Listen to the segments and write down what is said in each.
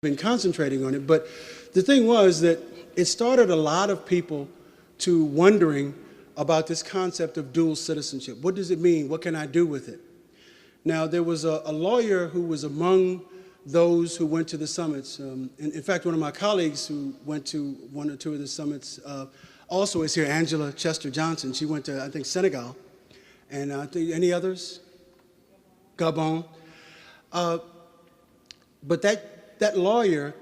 been concentrating on it. But the thing was that it started a lot of people to wondering about this concept of dual citizenship. What does it mean? What can I do with it? Now, there was a lawyer who was among those who went to the summits. In fact, one of my colleagues who went to one or two of the summits also is here, Angela Chester Johnson. She went to, I think, Senegal. And I think, any others? Gabon. But that lawyer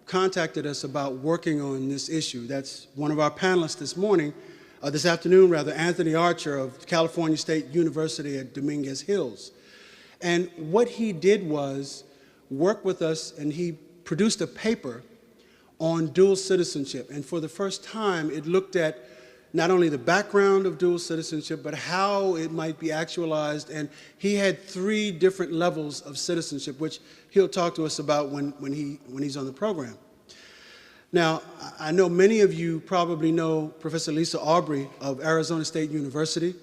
contacted us about working on this issue. That's one of our panelists this afternoon, Anthony Archer of California State University at Dominguez Hills. And what he did was work with us, and he produced a paper on dual citizenship. And for the first time, it looked at not only the background of dual citizenship, but how it might be actualized. And he had 3 different levels of citizenship, which he'll talk to us about when he's on the program. Now, I know many of you probably know Professor Lisa Aubrey of Arizona State University.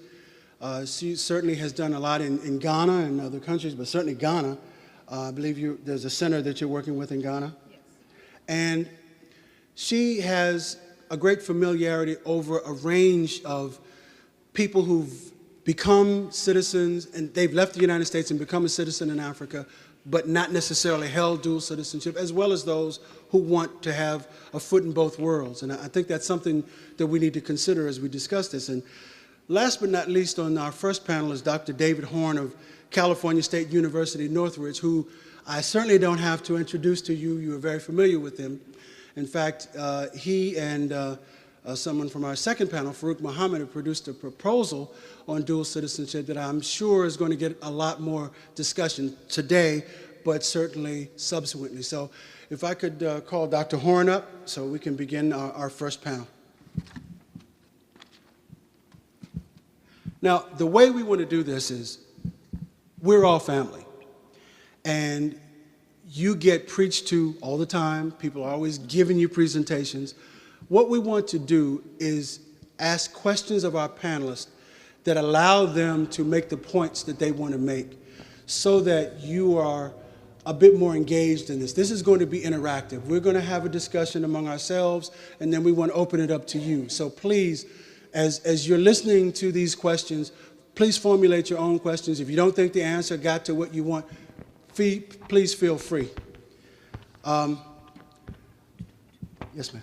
She certainly has done a lot in Ghana and other countries, but certainly Ghana. I believe there's a center that you're working with in Ghana. Yes. And she has a great familiarity over a range of people who've become citizens, and they've left the United States and become a citizen in Africa, but not necessarily held dual citizenship, as well as those who want to have a foot in both worlds. And I think that's something that we need to consider as we discuss this. And last but not least, on our first panel is Dr. David Horn of California State University, Northridge, who I certainly don't have to introduce to you. You are very familiar with him. In fact, he and someone from our second panel, Farouk Muhammad, have produced a proposal on dual citizenship that I'm sure is going to get a lot more discussion today, but certainly subsequently. So if I could call Dr. Horn up so we can begin our first panel. Now, the way we want to do this is we're all family. And you get preached to all the time. People are always giving you presentations. What we want to do is ask questions of our panelists that allow them to make the points that they want to make so that you are a bit more engaged in this. This is going to be interactive. We're going to have a discussion among ourselves, and then we want to open it up to you. So please, as you're listening to these questions, please formulate your own questions. If you don't think the answer got to what you want, please feel free. Yes, ma'am.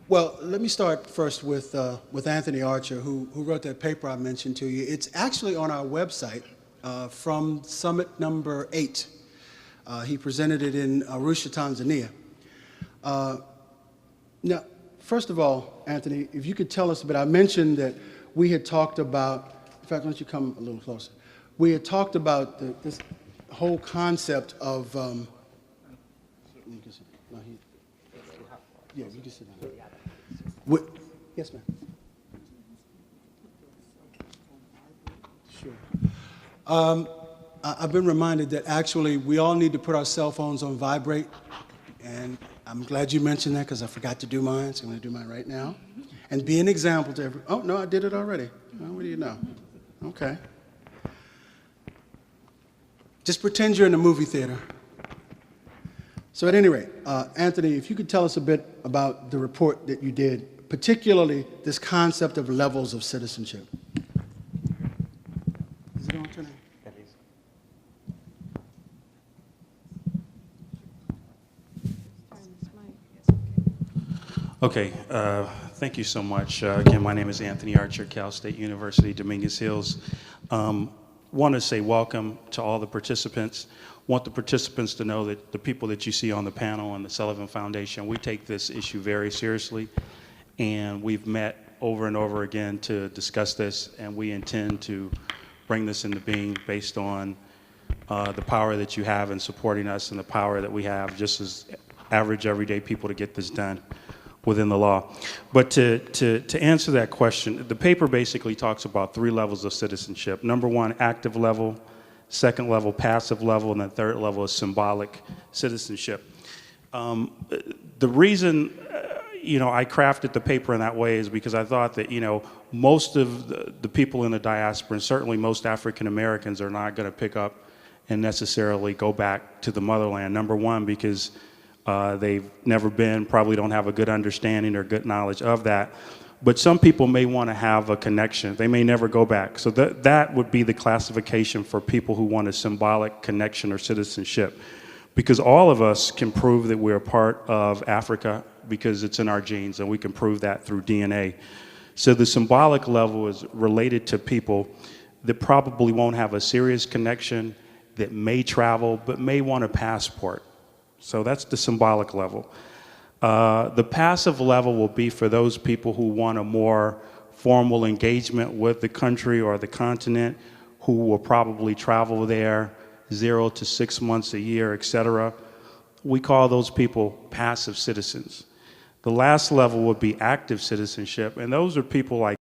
Well, let me start first with Anthony Archer, who wrote that paper I mentioned to you. It's actually on our website from Summit number 8. He presented it in Arusha, Tanzania. Now, first of all, Anthony, if you could tell us a bit, I mentioned that we had talked about, in fact, why don't you come a little closer? We had talked about this whole concept of, yeah, you can sit down. Yes, ma'am. Sure. I've been reminded that actually we all need to put our cell phones on vibrate, and I'm glad you mentioned that because I forgot to do mine, so I'm going to do mine right now. And be an example to everyone. Oh, no, I did it already. Oh, what do you know? Okay. Just pretend you're in a movie theater. So at any rate, Anthony, if you could tell us a bit about the report that you did, particularly this concept of levels of citizenship. Is it on tonight? Okay, thank you so much. Again, my name is Anthony Archer, Cal State University, Dominguez Hills. Want to say welcome to all the participants. Want the participants to know that the people that you see on the panel and the Sullivan Foundation, we take this issue very seriously, and we've met over and over again to discuss this, and we intend to bring this into being based on the power that you have in supporting us and the power that we have just as average everyday people to get this done. within the law. But to answer that question, the paper basically talks about 3 levels of citizenship. Number 1, active level. Second level, passive level. And the third level is symbolic citizenship. The reason I crafted the paper in that way is because I thought that, most of the people in the diaspora, and certainly most African Americans, are not going to pick up and necessarily go back to the motherland. Number 1, because they've never been, probably don't have a good understanding or good knowledge of that. But some people may want to have a connection. They may never go back. So that would be the classification for people who want a symbolic connection or citizenship. Because all of us can prove that we're a part of Africa because it's in our genes, and we can prove that through DNA. So the symbolic level is related to people that probably won't have a serious connection, that may travel, but may want a passport. So that's the symbolic level. The passive level will be for those people who want a more formal engagement with the country or the continent, who will probably travel there 0 to 6 months a year, etc. We call those people passive citizens. The last level would be active citizenship, and those are people like